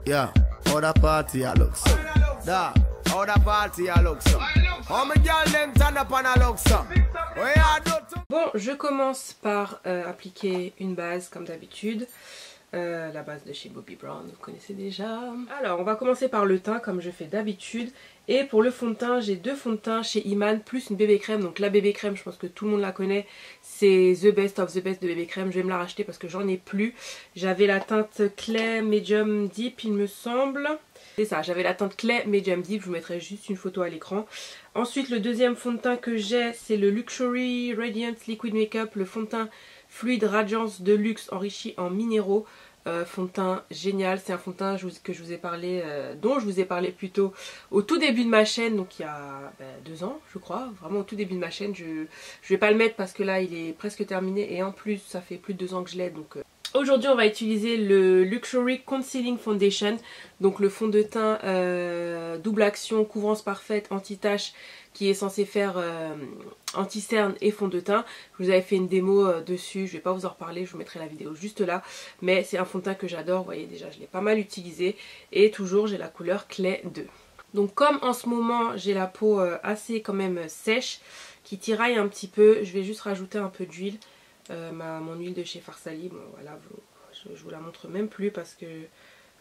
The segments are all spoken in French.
Yeah, how the party I look so. Da, how the party I look so. How my girl them turn up and I look so. Bon, je commence par appliquer une base comme d'habitude. La base de chez Bobbi Brown, vous connaissez déjà. Alors, on va commencer par le teint comme je fais d'habitude. Et pour le fond de teint, j'ai deux fonds de teint chez Iman plus une bébé crème. Donc la bébé crème, je pense que tout le monde la connaît. C'est the best of the best de bébé crème. Je vais me la racheter parce que j'en ai plus. J'avais la teinte Clay Medium Deep, il me semble. C'est ça, j'avais la teinte Clay Medium Deep. Je vous mettrai juste une photo à l'écran. Ensuite, le deuxième fond de teint que j'ai, c'est le Luxury Radiant Liquid Makeup. Le fond de teint Fluid Radiance de luxe enrichi en minéraux. Fond de teint génial, c'est un fond de teint que je vous ai parlé, dont je vous ai parlé plutôt au tout début de ma chaîne, donc il y a 2 ans je crois, vraiment au tout début de ma chaîne. Je vais pas le mettre parce que là il est presque terminé et en plus ça fait plus de 2 ans que je l'ai, donc aujourd'hui on va utiliser le Luxury Concealing Foundation, donc le fond de teint double action, couvrance parfaite, anti-tache, qui est censé faire anti-cerne et fond de teint. Je vous avais fait une démo dessus, je vais pas vous en reparler, je vous mettrai la vidéo juste là. Mais c'est un fond de teint que j'adore, vous voyez déjà je l'ai pas mal utilisé. Et toujours j'ai la couleur Clay 2. Donc comme en ce moment j'ai la peau assez quand même sèche, qui tiraille un petit peu, je vais juste rajouter un peu d'huile. Mon huile de chez Farsali, bon voilà, je vous la montre même plus parce que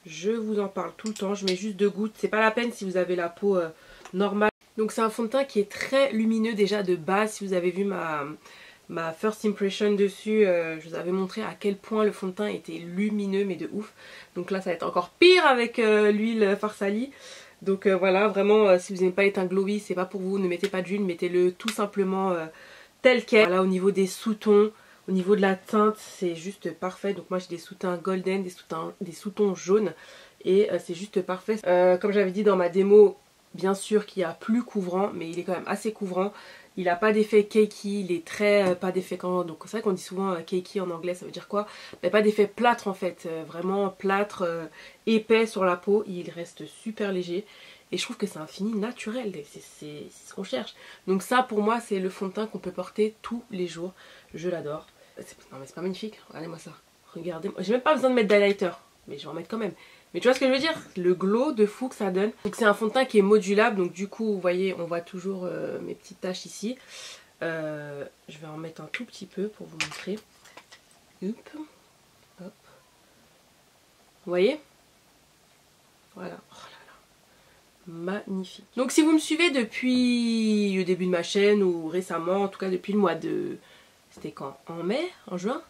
je vous en parle tout le temps. Je mets juste 2 gouttes, c'est pas la peine si vous avez la peau normale. Donc c'est un fond de teint qui est très lumineux déjà de base. Si vous avez vu ma first impression dessus, je vous avais montré à quel point le fond de teint était lumineux mais de ouf. Donc là ça va être encore pire avec l'huile Farsali. Donc voilà, vraiment si vous n'aimez pas être un glowy, c'est pas pour vous, ne mettez pas d'huile, mettez-le tout simplement tel quel. Voilà, au niveau des sous-tons, au niveau de la teinte, c'est juste parfait. Donc moi j'ai des sous-teints golden, des sous-tons jaunes et c'est juste parfait. Comme j'avais dit dans ma démo, bien sûr qu'il y a plus couvrant, mais il est quand même assez couvrant. Il n'a pas d'effet cakey, il est très pas d'effet quand. Donc c'est vrai qu'on dit souvent cakey en anglais, ça veut dire quoi? Mais pas d'effet plâtre en fait, vraiment plâtre épais sur la peau. Il reste super léger et je trouve que c'est un fini naturel, c'est ce qu'on cherche. Donc ça pour moi c'est le fond de teint qu'on peut porter tous les jours. Je l'adore. Non mais c'est pas magnifique, regardez-moi ça. Regardez, j'ai même pas besoin de mettre d'highlighter, mais je vais en mettre quand même. Mais tu vois ce que je veux dire? Le glow de fou que ça donne. Donc c'est un fond de teint qui est modulable. Donc du coup, vous voyez, on voit toujours mes petites taches ici. Je vais en mettre un tout petit peu pour vous montrer. Hop. Hop. Vous voyez? Voilà. Oh là là. Magnifique. Donc si vous me suivez depuis le début de ma chaîne ou récemment, en tout cas depuis le mois de... C'était quand? En mai? En juin?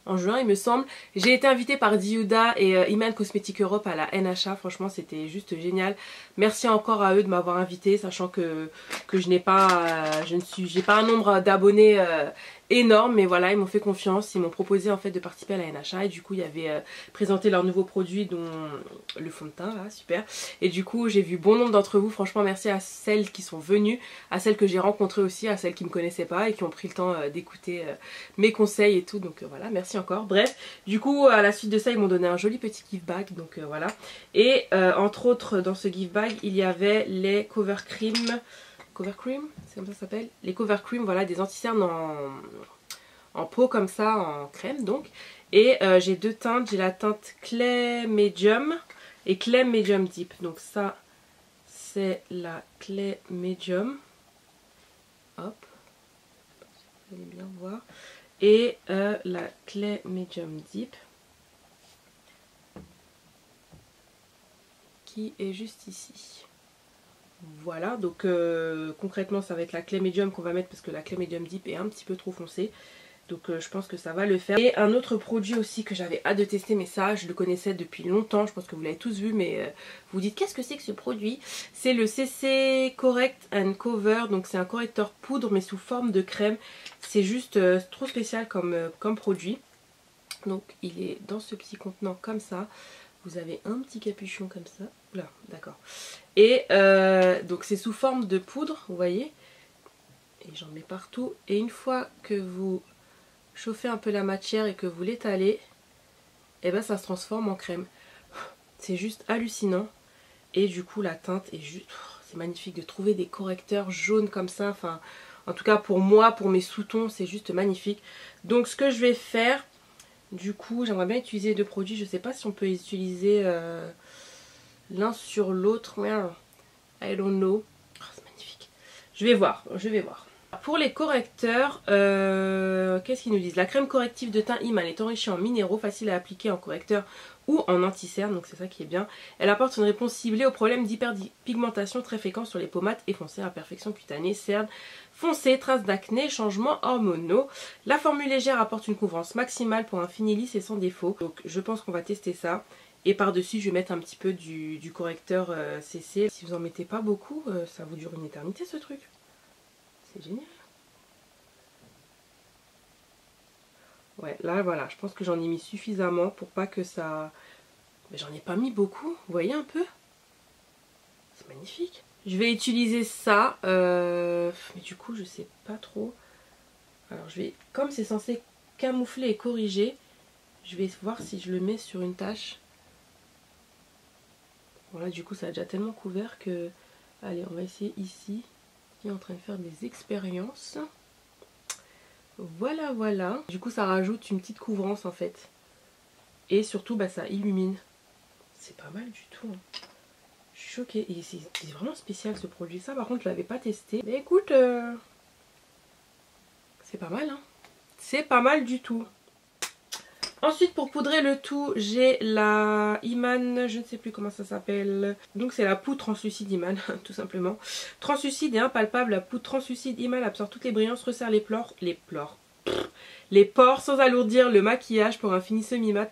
En juin il me semble, j'ai été invitée par Diouda et Iman Cosmétique Europe à la NHA, franchement c'était juste génial. Merci encore à eux de m'avoir invitée, sachant que je n'ai pas, j'ai pas un nombre d'abonnés énorme, mais voilà, ils m'ont fait confiance, ils m'ont proposé en fait de participer à la NHA et du coup il y avait présenté leurs nouveaux produits dont le fond de teint là, super. Et du coup j'ai vu bon nombre d'entre vous, franchement merci à celles qui sont venues, à celles que j'ai rencontrées aussi, à celles qui me connaissaient pas et qui ont pris le temps d'écouter mes conseils et tout, donc voilà, merci encore. Bref, du coup à la suite de ça ils m'ont donné un joli petit gift bag, donc voilà. Et entre autres dans ce gift bag il y avait les Cover Cream, c'est comme ça s'appelle, les Cover Cream, voilà, des anti-cernes en peau comme ça, en crème donc. Et j'ai 2 teintes, j'ai la teinte Clay Medium et Clay Medium Deep. Donc ça c'est la Clay Medium, hop, vous allez bien voir. Et la Clay Medium Deep qui est juste ici. Voilà, donc concrètement ça va être la Clay Medium qu'on va mettre parce que la Clay Medium Deep est un petit peu trop foncée. Donc je pense que ça va le faire. Et un autre produit aussi que j'avais hâte de tester, mais ça je le connaissais depuis longtemps, je pense que vous l'avez tous vu, mais vous vous dites qu'est-ce que c'est que ce produit? C'est le CC Correct and Cover, donc c'est un correcteur poudre mais sous forme de crème. C'est juste trop spécial comme produit. Donc il est dans ce petit contenant comme ça. Vous avez un petit capuchon comme ça. Oula, d'accord. Et donc c'est sous forme de poudre, vous voyez. Et j'en mets partout. Et une fois que vous chauffez un peu la matière et que vous l'étalez, et ben ça se transforme en crème. C'est juste hallucinant. Et du coup la teinte est juste... C'est magnifique de trouver des correcteurs jaunes comme ça. Enfin, en tout cas pour moi, pour mes sous-tons, c'est juste magnifique. Donc ce que je vais faire... Du coup, j'aimerais bien utiliser 2 produits. Je sais pas si on peut utiliser l'un sur l'autre. I don't know. Oh, c'est magnifique. Je vais voir. Pour les correcteurs, qu'est-ce qu'ils nous disent? La crème corrective de teint Iman est enrichie en minéraux, facile à appliquer en correcteur ou en anti-cerne, donc c'est ça qui est bien. Elle apporte une réponse ciblée aux problèmes d'hyperpigmentation très fréquents sur les peaux mates et foncées, imperfections cutanées, cernes foncées, traces d'acné, changements hormonaux. La formule légère apporte une couvrance maximale pour un fini lisse et sans défaut. Donc je pense qu'on va tester ça. Et par-dessus, je vais mettre un petit peu du correcteur CC. Si vous en mettez pas beaucoup, ça vous dure une éternité ce truc. C'est génial. Ouais, là voilà, je pense que j'en ai mis suffisamment pour pas que ça... Mais j'en ai pas mis beaucoup, vous voyez un peu? C'est magnifique. Je vais utiliser ça, mais du coup je sais pas trop. Alors je vais, comme c'est censé camoufler et corriger, je vais voir si je le mets sur une tache. Voilà, du coup ça a déjà tellement couvert que... Allez, on va essayer ici. Qui est en train de faire des expériences. Voilà, voilà. Du coup ça rajoute une petite couvrance en fait. Et surtout bah, ça illumine. C'est pas mal du tout. Hein. Je suis choquée. Et c'est vraiment spécial ce produit. Ça par contre je l'avais pas testé. Mais écoute, c'est pas mal. Hein. C'est pas mal du tout. Ensuite pour poudrer le tout, j'ai la Iman, je ne sais plus comment ça s'appelle. Donc c'est la poudre translucide Iman, tout simplement. Translucide et impalpable, la poudre translucide Iman absorbe toutes les brillances, resserre les pores sans alourdir le maquillage pour un fini semi-mat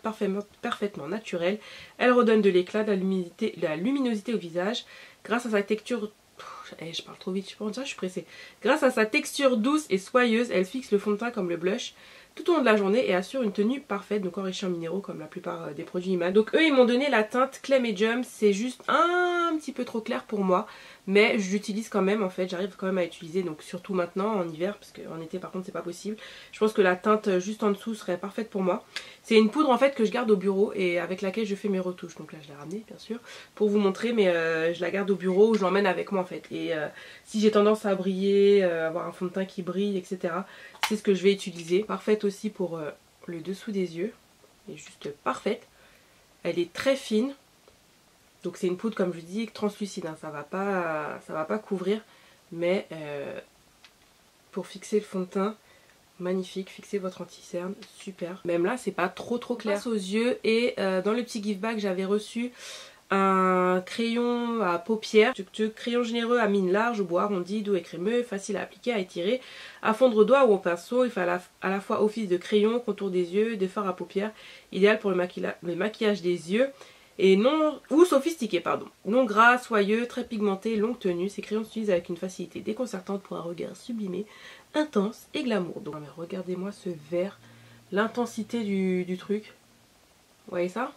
parfaitement naturel. Elle redonne de l'éclat, de la luminosité au visage. Grâce à sa texture... je parle trop vite, je pense, je suis pressée. Grâce à sa texture douce et soyeuse, elle fixe le fond de teint comme le blush tout au long de la journée et assure une tenue parfaite, donc enrichie en minéraux comme la plupart des produits Iman. Donc eux ils m'ont donné la teinte Clay Medium, c'est juste un petit peu trop clair pour moi, mais j'utilise quand même en fait, j'arrive quand même à utiliser, donc surtout maintenant en hiver, parce qu'en été par contre c'est pas possible. Je pense que la teinte juste en dessous serait parfaite pour moi. C'est une poudre en fait que je garde au bureau et avec laquelle je fais mes retouches, donc là je l'ai ramenée bien sûr pour vous montrer, mais je la garde au bureau ou je l'emmène avec moi en fait. Et si j'ai tendance à briller, avoir un fond de teint qui brille, etc., c'est ce que je vais utiliser. Parfaite aussi pour le dessous des yeux. Elle est juste parfaite. Elle est très fine. Donc c'est une poudre comme je dis translucide. Hein. Ça va pas couvrir. Mais pour fixer le fond de teint, magnifique. Fixer votre anti-cerne, super. Même là c'est pas trop clair. On passe aux yeux et dans le petit gift bag j'avais reçu un crayon à paupières, crayon généreux à mine large, au bois arrondi, doux et crémeux, facile à appliquer, à étirer, à fondre au doigt ou au pinceau. Il fait à la fois office de crayon, contour des yeux, de fard à paupières, idéal pour le maquillage des yeux et ou sophistiqué pardon. Non gras, soyeux, très pigmenté, longue tenue. Ces crayons s'utilisent avec une facilité déconcertante pour un regard sublimé, intense et glamour. Donc regardez-moi ce vert, l'intensité du truc. Vous voyez ça?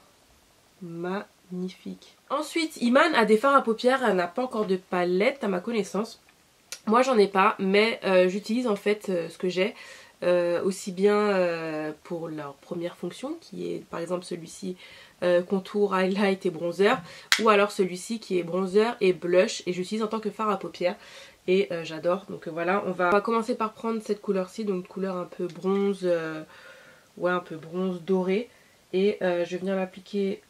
Magnifique. Ensuite, Iman a des fards à paupières, elle n'a pas encore de palette à ma connaissance. Moi j'en ai pas, mais j'utilise en fait ce que j'ai, aussi bien pour leur première fonction, qui est par exemple celui-ci contour, highlight et bronzer, ou alors celui-ci qui est bronzer et blush, et j'utilise en tant que fard à paupières. Et j'adore, donc voilà, on va commencer par prendre cette couleur-ci, donc couleur un peu bronze, ouais un peu bronze doré, et je vais venir l'appliquer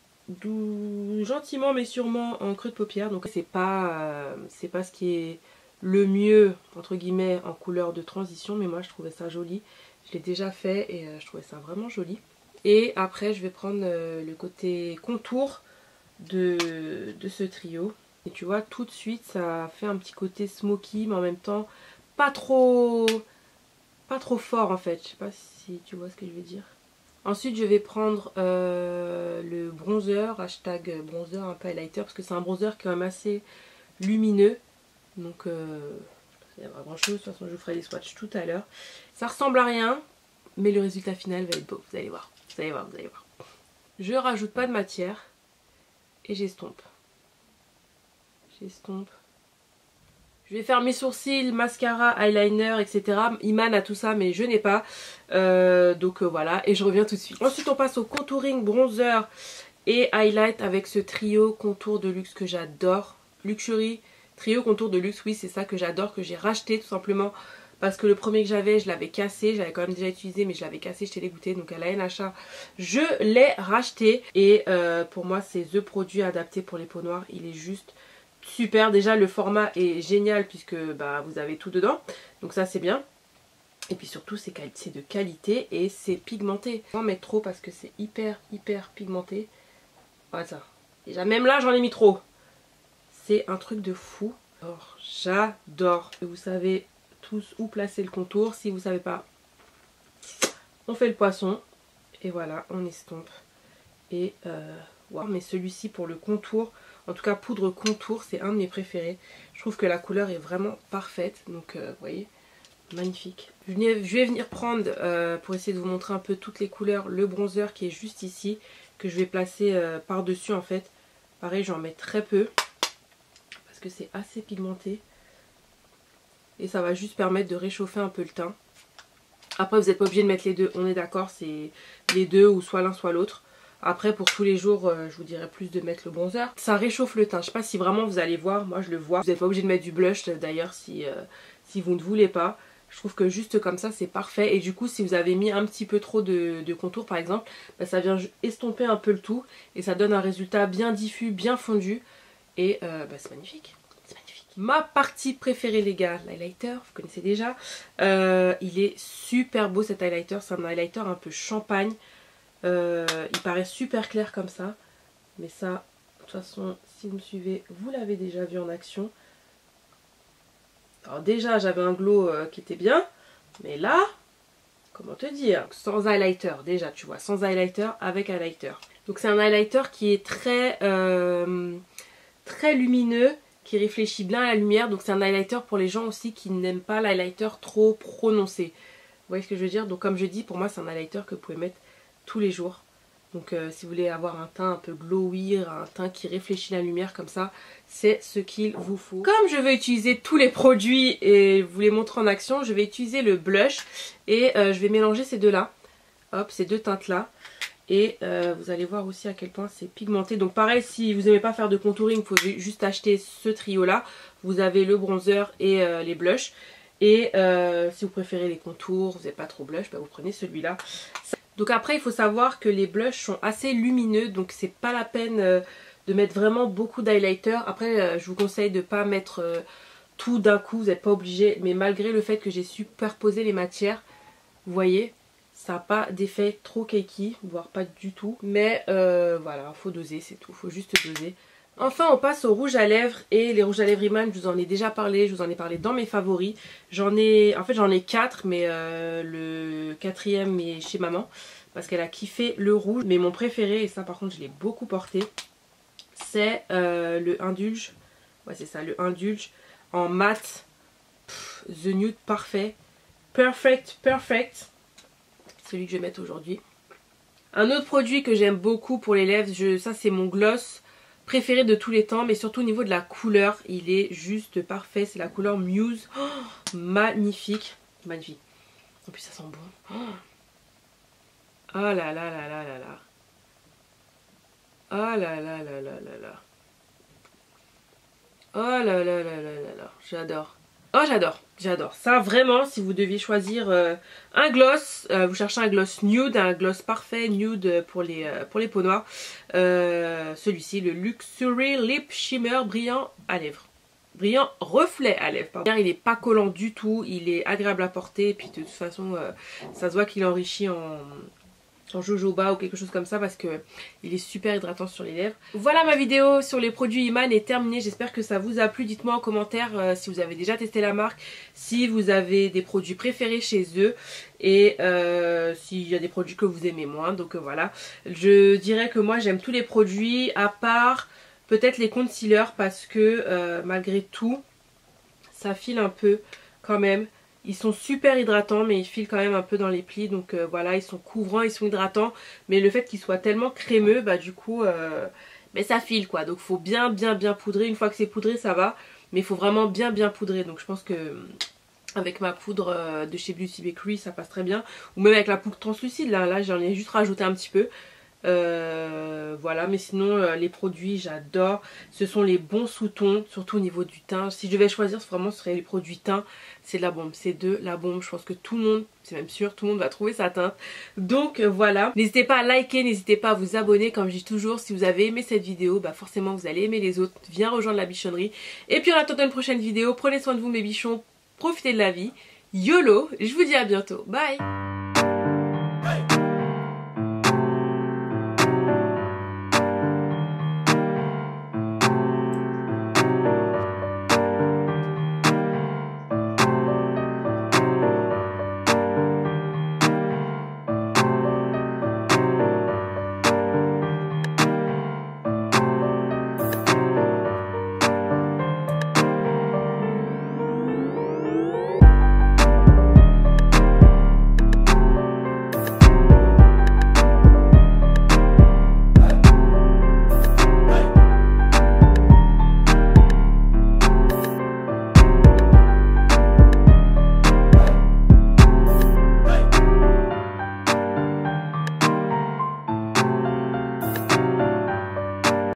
gentiment mais sûrement en creux de paupière. Donc c'est pas ce qui est le mieux entre guillemets en couleur de transition, mais moi je trouvais ça joli, je l'ai déjà fait et je trouvais ça vraiment joli. Et après je vais prendre le côté contour de ce trio, et tu vois tout de suite ça fait un petit côté smoky mais en même temps pas trop fort en fait, je sais pas si tu vois ce que je veux dire. Ensuite je vais prendre le bronzer, hashtag bronzer un peu highlighter, parce que c'est un bronzer quand même assez lumineux. Donc il n'y a pas grand chose, de toute façon je vous ferai les swatchs tout à l'heure. Ça ressemble à rien, mais le résultat final va être beau, vous allez voir, vous allez voir, vous allez voir. Je rajoute pas de matière et j'estompe. J'estompe. Je vais faire mes sourcils, mascara, eyeliner, etc. Iman a tout ça mais je n'ai pas. Donc voilà, et je reviens tout de suite. Ensuite on passe au contouring, bronzer et highlight avec ce trio contour de luxe que j'adore. Luxury trio contour de luxe, oui c'est ça que j'adore, que j'ai racheté tout simplement parce que le premier que j'avais, je l'avais cassé. J'avais quand même déjà utilisé, mais je l'avais cassé, je t'ai dégoûté. Donc à la NHA, je l'ai racheté. Et pour moi, c'est the produit adapté pour les peaux noires. Il est juste super. Déjà, le format est génial puisque bah, vous avez tout dedans. Donc ça, c'est bien. Et puis surtout, c'est de qualité et c'est pigmenté. Je vais en mettre trop parce que c'est hyper pigmenté. Voilà ça. Déjà, même là, j'en ai mis trop. C'est un truc de fou. J'adore. Vous savez tous où placer le contour. Si vous savez pas, on fait le poisson. Et voilà, on estompe. Et wow. Mais celui-ci pour le contour, en tout cas poudre contour, c'est un de mes préférés. Je trouve que la couleur est vraiment parfaite. Donc vous voyez, magnifique. Je vais venir prendre, pour essayer de vous montrer un peu toutes les couleurs, le bronzer qui est juste ici. Que je vais placer par-dessus en fait. Pareil, j'en mets très peu. Parce que c'est assez pigmenté. Et ça va juste permettre de réchauffer un peu le teint. Après, vous n'êtes pas obligé de mettre les deux. On est d'accord, c'est les deux ou soit l'un soit l'autre. Après, pour tous les jours, je vous dirais plus de mettre le bronzer. Ça réchauffe le teint. Je ne sais pas si vraiment vous allez voir. Moi, je le vois. Vous n'êtes pas obligé de mettre du blush d'ailleurs si vous ne voulez pas. Je trouve que juste comme ça, c'est parfait. Et du coup, si vous avez mis un petit peu trop de contour, par exemple, bah, ça vient estomper un peu le tout. Et ça donne un résultat bien diffus, bien fondu. Et bah, c'est magnifique. C'est magnifique. Ma partie préférée, les gars, l'highlighter, vous connaissez déjà. Il est super beau cet highlighter. C'est un highlighter un peu champagne. Il paraît super clair comme ça. Mais ça, de toute façon, si vous me suivez, vous l'avez déjà vu en action. Alors déjà, j'avais un glow qui était bien. Mais là, comment te dire, sans highlighter, déjà, tu vois, sans highlighter, avec highlighter. Donc c'est un highlighter qui est très lumineux, qui réfléchit bien à la lumière. Donc c'est un highlighter pour les gens aussi qui n'aiment pas l'highlighter trop prononcé. Vous voyez ce que je veux dire? Donc comme je dis, pour moi c'est un highlighter que vous pouvez mettre tous les jours. Donc si vous voulez avoir un teint un peu glowy, un teint qui réfléchit la lumière comme ça, c'est ce qu'il vous faut. Comme je vais utiliser tous les produits et vous les montrer en action, je vais utiliser le blush et je vais mélanger ces deux-là. Hop, ces deux teintes-là. Et vous allez voir aussi à quel point c'est pigmenté. Donc pareil, si vous n'aimez pas faire de contouring, vous pouvez juste acheter ce trio-là. Vous avez le bronzer et les blushs. Et si vous préférez les contours, vous n'êtes pas trop blush, bah vous prenez celui-là. Donc après, il faut savoir que les blushs sont assez lumineux. Donc c'est pas la peine de mettre vraiment beaucoup d'highlighter. Après, je vous conseille de ne pas mettre tout d'un coup. Vous n'êtes pas obligé. Mais malgré le fait que j'ai superposé les matières, vous voyez, ça n'a pas d'effet trop cakey, voire pas du tout. Mais voilà, faut doser, c'est tout. Faut juste doser. Enfin, on passe au rouge à lèvres. Et les rouges à lèvres Iman, je vous en ai déjà parlé. Je vous en ai parlé dans mes favoris. En fait, j'en ai 4, mais le 4e est chez maman. Parce qu'elle a kiffé le rouge. Mais mon préféré, et ça par contre, je l'ai beaucoup porté, c'est le Indulge. Ouais, c'est ça, le Indulge en mat. The Nude parfait. Perfect. Celui que je vais mettre aujourd'hui. Un autre produit que j'aime beaucoup pour les lèvres, ça c'est mon gloss préféré de tous les temps, mais surtout au niveau de la couleur, il est juste parfait. C'est la couleur Muse. Oh, magnifique. Magnifique. En plus ça sent bon. Oh là là là là là là. Oh là là là là là là. Oh là là là là là là. J'adore. Oh j'adore. Ça vraiment, si vous deviez choisir un gloss, vous cherchez un gloss nude, un gloss parfait nude pour les peaux noires. Celui-ci, le Luxury Lip Shimmer brillant à lèvres. Brillant reflet à lèvres, pardon. Il n'est pas collant du tout, il est agréable à porter. Et puis de toute façon, ça se voit qu'il est enrichi en jojoba ou quelque chose comme ça parce que il est super hydratant sur les lèvres. Voilà, ma vidéo sur les produits Iman est terminée. J'espère que ça vous a plu. Dites-moi en commentaire si vous avez déjà testé la marque, si vous avez des produits préférés chez eux et s'il y a des produits que vous aimez moins. Donc voilà, je dirais que moi j'aime tous les produits à part peut-être les concealers parce que malgré tout ça file un peu quand même. Ils sont super hydratants mais ils filent quand même un peu dans les plis. Donc voilà, ils sont couvrants, ils sont hydratants. Mais le fait qu'ils soient tellement crémeux, bah du coup, mais ça file quoi. Donc il faut bien poudrer. Une fois que c'est poudré, ça va. Mais il faut vraiment bien poudrer. Donc je pense que avec ma poudre de chez Beauty Bakery, ça passe très bien. Ou même avec la poudre translucide. Là j'en ai juste rajouté un petit peu. Voilà, mais sinon les produits j'adore. Ce sont les bons sous-tons, surtout au niveau du teint. Si je devais choisir, vraiment ce serait les produits teint. C'est de la bombe, c'est de la bombe. Je pense que tout le monde, c'est même sûr, tout le monde va trouver sa teinte. Donc voilà, n'hésitez pas à liker, n'hésitez pas à vous abonner. Comme je dis toujours, si vous avez aimé cette vidéo, bah forcément vous allez aimer les autres. Viens rejoindre la bichonnerie. Et puis on attend une prochaine vidéo. Prenez soin de vous mes bichons, profitez de la vie. YOLO, je vous dis à bientôt. Bye.